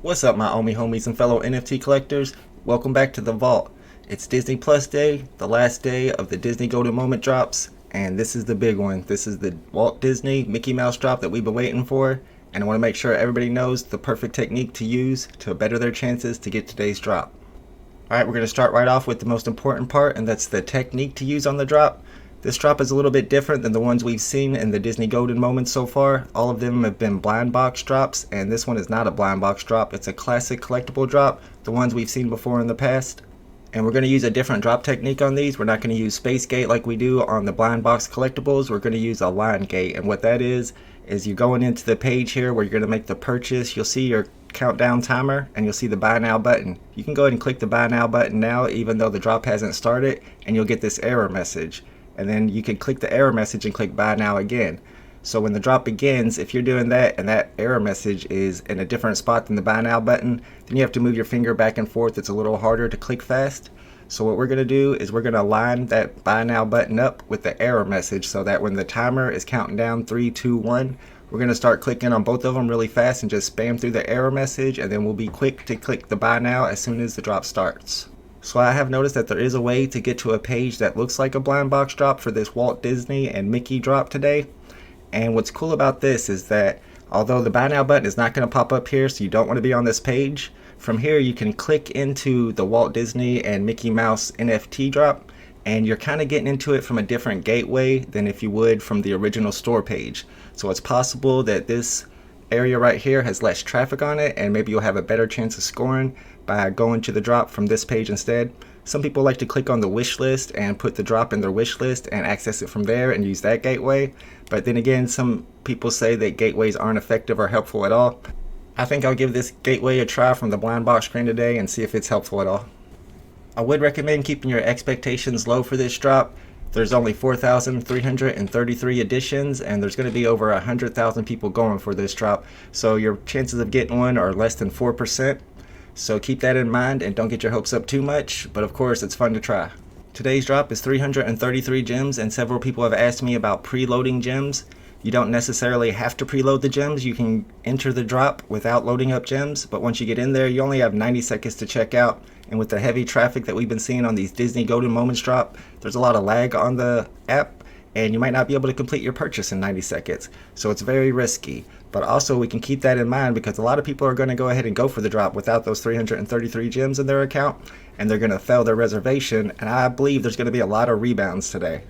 What's up, my Omi homies and fellow NFT collectors? Welcome back to the Vault. It's Disney Plus Day, the last day of the Disney Golden Moment drops, and this is the big one. This is the Walt Disney Mickey Mouse drop that we've been waiting for, and I want to make sure everybody knows the perfect technique to use to better their chances to get today's drop. Alright, we're going to start right off with the most important part, and that's the technique to use on the drop. This drop is a little bit different than the ones we've seen in the Disney Golden Moments so far. All of them have been blind box drops, and this one is not a blind box drop. It's a classic collectible drop, the ones we've seen before in the past. And we're going to use a different drop technique on these. We're not going to use space gate like we do on the blind box collectibles. We're going to use a line gate, and what that is you're going into the page here where you're going to make the purchase. You'll see your countdown timer, and you'll see the buy now button. You can go ahead and click the buy now button now, even though the drop hasn't started, and you'll get this error message. And then you can click the error message and click buy now again. So when the drop begins, if you're doing that and that error message is in a different spot than the buy now button, then you have to move your finger back and forth. It's a little harder to click fast. So what we're going to do is we're going to line that buy now button up with the error message so that when the timer is counting down 3, 2, 1, we're going to start clicking on both of them really fast and just spam through the error message, and then we'll be quick to click the buy now as soon as the drop starts. So I have noticed that there is a way to get to a page that looks like a blind box drop for this Walt Disney and Mickey drop today. And what's cool about this is that although the buy now button is not going to pop up here, so you don't want to be on this page, from here you can click into the Walt Disney and Mickey Mouse NFT drop, and you're kind of getting into it from a different gateway than if you would from the original store page. So it's possible that this area right here has less traffic on it, and maybe you'll have a better chance of scoring by going to the drop from this page instead. Some people like to click on the wish list and put the drop in their wish list and access it from there and use that gateway. But then again, some people say that gateways aren't effective or helpful at all. I think I'll give this gateway a try from the blind box screen today and see if it's helpful at all. I would recommend keeping your expectations low for this drop. There's only 4,333 editions, and there's going to be over 100,000 people going for this drop. So your chances of getting one are less than 4%. So keep that in mind and don't get your hopes up too much, but of course it's fun to try. Today's drop is 333 gems, and several people have asked me about preloading gems. You don't necessarily have to preload the gems. You can enter the drop without loading up gems, but once you get in there, you only have 90 seconds to check out. And with the heavy traffic that we've been seeing on these Disney Golden Moments drop, there's a lot of lag on the app, and you might not be able to complete your purchase in 90 seconds. So it's very risky. But also we can keep that in mind because a lot of people are going to go ahead and go for the drop without those 333 gems in their account, and they're going to fail their reservation, and I believe there's going to be a lot of rebounds today.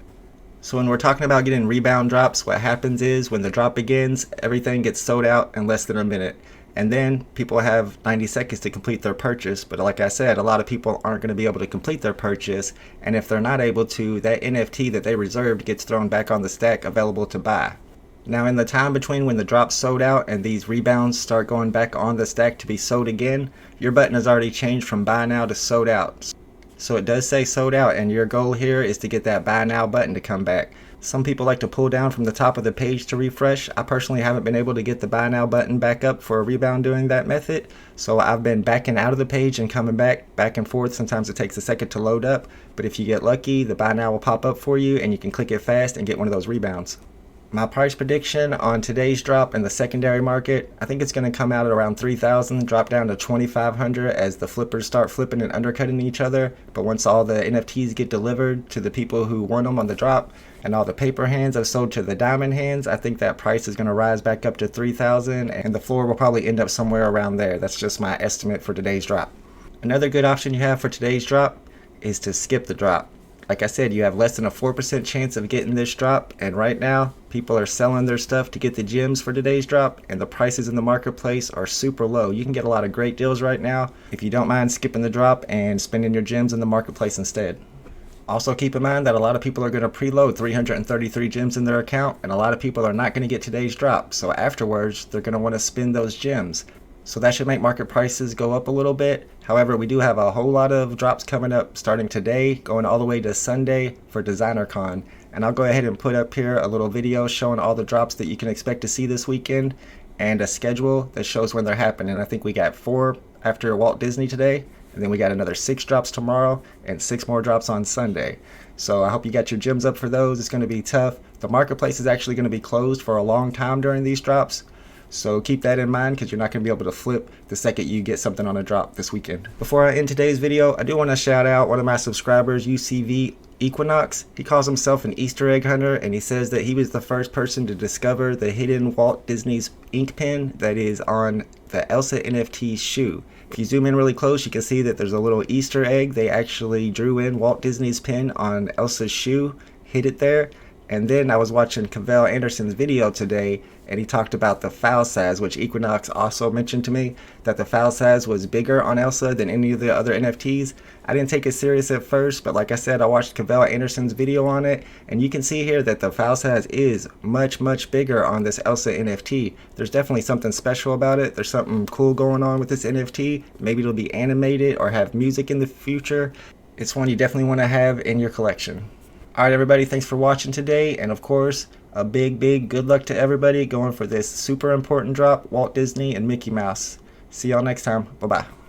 So when we're talking about getting rebound drops, what happens is when the drop begins, everything gets sold out in less than a minute. And then people have 90 seconds to complete their purchase. But like I said, a lot of people aren't going to be able to complete their purchase. And if they're not able to, that NFT that they reserved gets thrown back on the stack available to buy. Now in the time between when the drop's sold out and these rebounds start going back on the stack to be sold again, your button has already changed from buy now to sold out. So it does say sold out, and your goal here is to get that buy now button to come back. Some people like to pull down from the top of the page to refresh. I personally haven't been able to get the buy now button back up for a rebound doing that method. So I've been backing out of the page and coming back and forth. Sometimes it takes a second to load up, but if you get lucky, the buy now will pop up for you and you can click it fast and get one of those rebounds. My price prediction on today's drop in the secondary market, I think it's going to come out at around 3,000, drop down to 2,500 as the flippers start flipping and undercutting each other. But once all the NFTs get delivered to the people who want them on the drop and all the paper hands have sold to the diamond hands, I think that price is going to rise back up to 3,000, and the floor will probably end up somewhere around there. That's just my estimate for today's drop. Another good option you have for today's drop is to skip the drop. Like I said, you have less than a 4% chance of getting this drop, and right now people are selling their stuff to get the gems for today's drop, and the prices in the marketplace are super low. You can get a lot of great deals right now if you don't mind skipping the drop and spending your gems in the marketplace instead. Also keep in mind that a lot of people are going to preload 333 gems in their account, and a lot of people are not going to get today's drop, so afterwards they're going to want to spend those gems. So that should make market prices go up a little bit. However, we do have a whole lot of drops coming up starting today, going all the way to Sunday for DesignerCon. And I'll go ahead and put up here a little video showing all the drops that you can expect to see this weekend and a schedule that shows when they're happening. I think we got 4 after Walt Disney today, and then we got another 6 drops tomorrow and 6 more drops on Sunday. So I hope you got your gems up for those. It's going to be tough. The marketplace is actually going to be closed for a long time during these drops. So keep that in mind because you're not going to be able to flip the second you get something on a drop this weekend. Before I end today's video, I do want to shout out one of my subscribers, UCV Equinox. He calls himself an Easter egg hunter, and he says that he was the first person to discover the hidden Walt Disney's ink pen that is on the Elsa NFT shoe. If you zoom in really close, you can see that there's a little Easter egg. They actually drew in Walt Disney's pen on Elsa's shoe, hid it there. And then I was watching Cavell Anderson's video today, and he talked about the file size, which Equinox also mentioned to me, that the file size was bigger on Elsa than any of the other NFTs. I didn't take it serious at first, but like I said, I watched Cavell Anderson's video on it, and you can see here that the file size is much, much bigger on this Elsa NFT. There's definitely something special about it. There's something cool going on with this NFT. Maybe it'll be animated or have music in the future. It's one you definitely want to have in your collection. Alright everybody, thanks for watching today, and of course, a big good luck to everybody going for this super important drop, Walt Disney and Mickey Mouse. See y'all next time. Bye-bye.